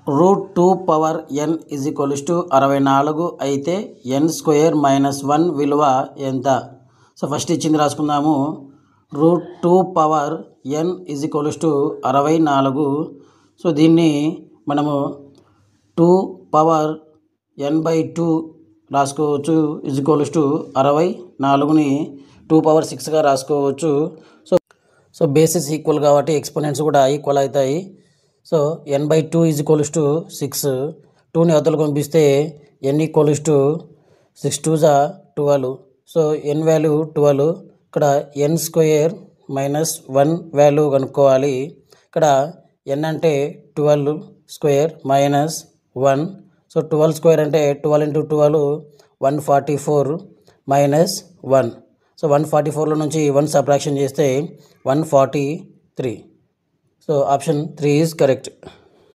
√2 power n is equals to 64 అయితే n² - 1 విలువ ఎంత? సో ఫస్ట్ ఇచ్చింది రాసుకుందాము. √2 power n is equals to 64. So దీన్ని మనము 2 పవర్ n/2 రాసుకోవచ్చు ఈజ్ ఈక్వల్స్ టు 64ని 2 పవర్ 6గా రాసుకోవచ్చు. సో బేసిస్ ఈక్వల్ కాబట్టి ఎక్స్పోనెంట్స్ కూడా ఈక్వల్ అవుతాయి. So n/2 is equals to 6. 2ని అవతలకు పంపిస్తే n equals to 6 2 = 12. So n value 12. ఇక్కడ n² - 1 వాల్యూ కనుక్కోవాలి. ఇక్కడ n అంటే 12² - 1. సో 12² అంటే 12 × 12 144 - 1. సో 144లో నుంచి 1 సబ్ట్రాక్షన్ చేస్తే 143. So option 3 is correct.